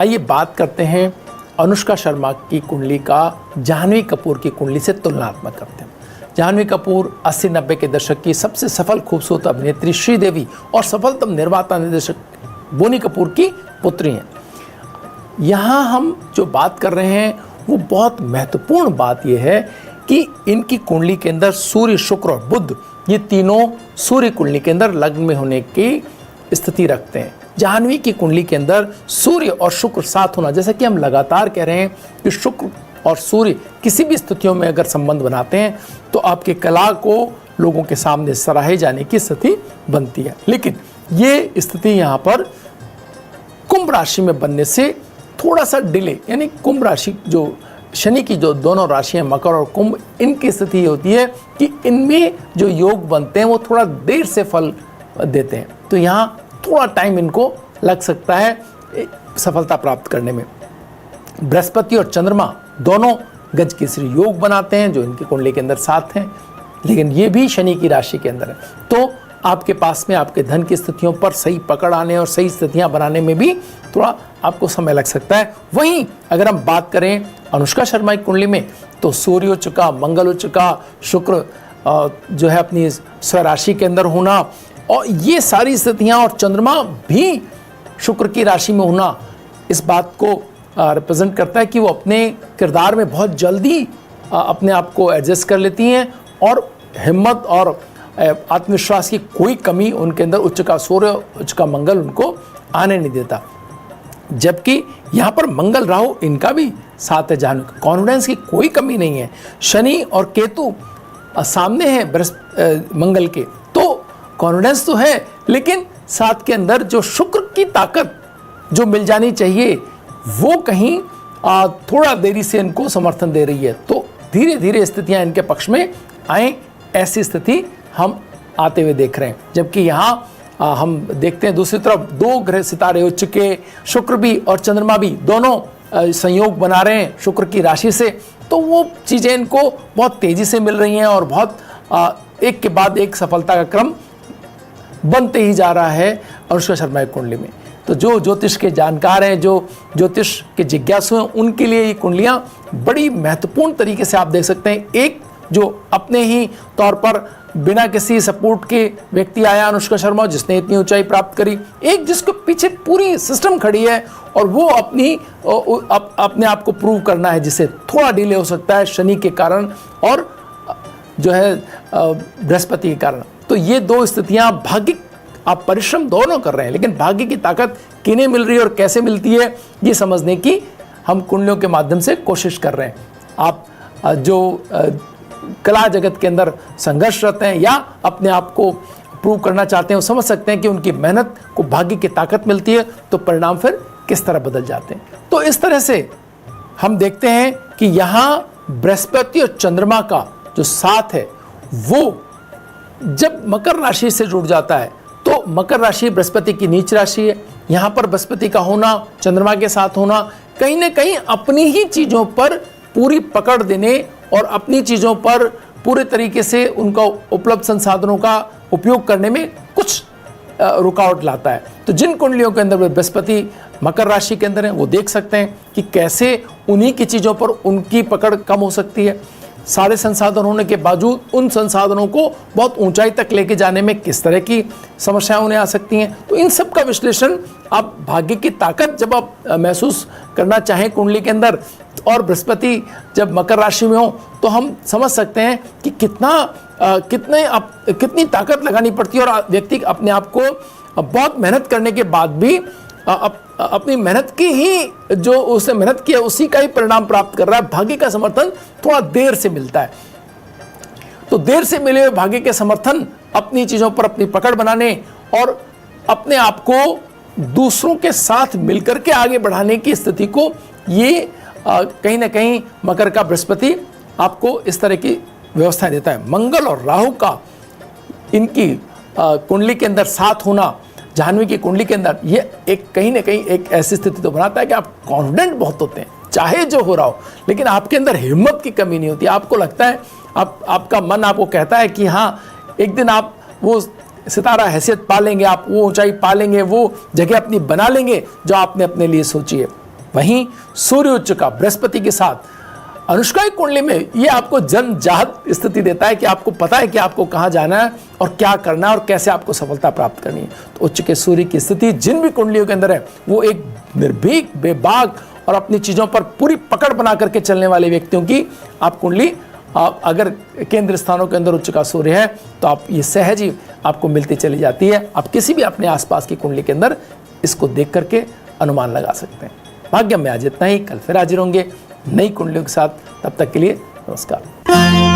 आइए बात करते हैं अनुष्का शर्मा की कुंडली का जाह्नवी कपूर की कुंडली से तुलनात्मक करते हैं। जाह्नवी कपूर 80-90 के दशक की सबसे सफल खूबसूरत अभिनेत्री श्रीदेवी और सफलतम निर्माता निर्देशक बोनी कपूर की पुत्री हैं। यहाँ हम जो बात कर रहे हैं वो बहुत महत्वपूर्ण बात यह है कि इनकी कुंडली के अंदर सूर्य, शुक्र और बुध ये तीनों सूर्य कुंडली के अंदर लग्न में होने की स्थिति रखते हैं। जाह्नवी की कुंडली के अंदर सूर्य और शुक्र साथ होना, जैसा कि हम लगातार कह रहे हैं कि शुक्र और सूर्य किसी भी स्थितियों में अगर संबंध बनाते हैं तो आपके कला को लोगों के सामने सराहे जाने की स्थिति बनती है। लेकिन ये स्थिति यहाँ पर कुंभ राशि में बनने से थोड़ा सा डिले, यानी कुंभ राशि जो शनि की जो दोनों राशियां मकर और कुंभ, इनकी स्थिति होती है कि इनमें जो योग बनते हैं वो थोड़ा देर से फल देते हैं, तो यहाँ थोड़ा टाइम इनको लग सकता है सफलता प्राप्त करने में। बृहस्पति और चंद्रमा दोनों गज केसरी योग बनाते हैं जो इनकी कुंडली के अंदर साथ हैं, लेकिन ये भी शनि की राशि के अंदर है, तो आपके पास में आपके धन की स्थितियों पर सही पकड़ आने और सही स्थितियां बनाने में भी थोड़ा आपको समय लग सकता है। वहीं अगर हम बात करें अनुष्का शर्मा की कुंडली में, तो सूर्य उच्च का, मंगल उच्च का, शुक्र जो है अपनी स्वराशि के अंदर होना, और ये सारी स्थितियां और चंद्रमा भी शुक्र की राशि में होना इस बात को रिप्रेजेंट करता है कि वो अपने किरदार में बहुत जल्दी अपने आप को एडजस्ट कर लेती हैं और हिम्मत और आत्मविश्वास की कोई कमी उनके अंदर, उच्च का सूर्य, उच्च का मंगल उनको आने नहीं देता। जबकि यहाँ पर मंगल राहु इनका भी साथ है, जाह्नवी कॉन्फिडेंस की कोई कमी नहीं है। शनि और केतु सामने है मंगल के, तो कॉन्फिडेंस तो है, लेकिन साथ के अंदर जो शुक्र की ताकत जो मिल जानी चाहिए वो कहीं थोड़ा देरी से इनको समर्थन दे रही है, तो धीरे धीरे स्थितियां इनके पक्ष में आए, ऐसी स्थिति हम आते हुए देख रहे हैं। जबकि यहाँ हम देखते हैं दूसरी तरफ दो ग्रह सितारे उच्च के, शुक्र भी और चंद्रमा भी दोनों संयोग बना रहे हैं शुक्र की राशि से, तो वो चीज़ें इनको बहुत तेज़ी से मिल रही हैं और बहुत एक के बाद एक सफलता का क्रम बनते ही जा रहा है अनुष्का शर्मा की कुंडली में। तो जो ज्योतिष के जानकार हैं, जो ज्योतिष के जिज्ञासु हैं, उनके लिए ये कुंडलियाँ बड़ी महत्वपूर्ण तरीके से आप देख सकते हैं। एक जो अपने ही तौर पर बिना किसी सपोर्ट के व्यक्ति आया अनुष्का शर्मा, जिसने इतनी ऊंचाई प्राप्त करी, एक जिसको पीछे पूरी सिस्टम खड़ी है और वो अपने आप को प्रूव करना है, जिसे थोड़ा डिले हो सकता है शनि के कारण और जो है बृहस्पति के कारण। तो ये दो स्थितियां, भाग्य आप परिश्रम दोनों कर रहे हैं, लेकिन भाग्य की ताकत किन्हें मिल रही है और कैसे मिलती है ये समझने की हम कुंडलियों के माध्यम से कोशिश कर रहे हैं। आप जो कला जगत के अंदर संघर्षरत हैं या अपने आप को प्रूव करना चाहते हैं, वो समझ सकते हैं कि उनकी मेहनत को भाग्य की ताकत मिलती है, तो परिणाम फिर किस तरह बदल जाते हैं। तो इस तरह से हम देखते हैं कि यहाँ बृहस्पति और चंद्रमा का जो साथ है वो जब मकर राशि से जुड़ जाता है, तो मकर राशि बृहस्पति की नीच राशि है। यहाँ पर बृहस्पति का होना, चंद्रमा के साथ होना, कहीं ना कहीं अपनी ही चीज़ों पर पूरी पकड़ देने और अपनी चीज़ों पर पूरे तरीके से उनका उपलब्ध संसाधनों का उपयोग करने में कुछ रुकावट लाता है। तो जिन कुंडलियों के अंदर बृहस्पति मकर राशि के अंदर है, वो देख सकते हैं कि कैसे उन्हीं की चीज़ों पर उनकी पकड़ कम हो सकती है। सारे संसाधन होने के बावजूद उन संसाधनों को बहुत ऊंचाई तक लेके जाने में किस तरह की समस्याएं उन्हें आ सकती हैं। तो इन सब का विश्लेषण आप भाग्य की ताकत जब आप महसूस करना चाहें कुंडली के अंदर, और बृहस्पति जब मकर राशि में हो, तो हम समझ सकते हैं कि कितनी ताकत लगानी पड़ती है और व्यक्ति अपने आप को बहुत मेहनत करने के बाद भी अपनी मेहनत की ही जो उसने मेहनत किया उसी का ही परिणाम प्राप्त कर रहा है। भाग्य का समर्थन थोड़ा देर से मिलता है, तो देर से मिले हुए भाग्य के समर्थन अपनी चीज़ों पर अपनी पकड़ बनाने और अपने आप को दूसरों के साथ मिलकर के आगे बढ़ाने की स्थिति को ये कहीं ना कहीं मकर का बृहस्पति आपको इस तरह की व्यवस्था देता है। मंगल और राहु का इनकी कुंडली के अंदर साथ होना जाह्नवी की कुंडली के अंदर, ये एक कहीं ना कहीं एक ऐसी स्थिति तो बनाता है कि आप कॉन्फिडेंट बहुत होते हैं, चाहे जो हो रहा हो, लेकिन आपके अंदर हिम्मत की कमी नहीं होती। आपको लगता है, आपका मन आपको कहता है कि हाँ, एक दिन आप वो सितारा हैसियत पा लेंगे, आप वो ऊंचाई पा लेंगे, वो जगह अपनी बना लेंगे जो आपने अपने लिए सोची है। वहीं सूर्य उच्च का बृहस्पति के साथ अनुष्का की कुंडली में ये आपको जन्मजात स्थिति देता है कि आपको पता है कि आपको कहाँ जाना है और क्या करना है और कैसे आपको सफलता प्राप्त करनी है। तो उच्च के सूर्य की स्थिति जिन भी कुंडलियों के अंदर है वो एक निर्भीक, बेबाक और अपनी चीज़ों पर पूरी पकड़ बना करके चलने वाले व्यक्तियों की आप कुंडली अगर केंद्र स्थानों के अंदर उच्च का सूर्य है तो आप ये सहज ही आपको मिलती चली जाती है। आप किसी भी अपने आसपास की कुंडली के अंदर इसको देख करके अनुमान लगा सकते हैं। भाग्य में आज इतना ही, कल फिर हाजिर होंगे नई कुंडलियों के साथ। तब तक के लिए नमस्कार।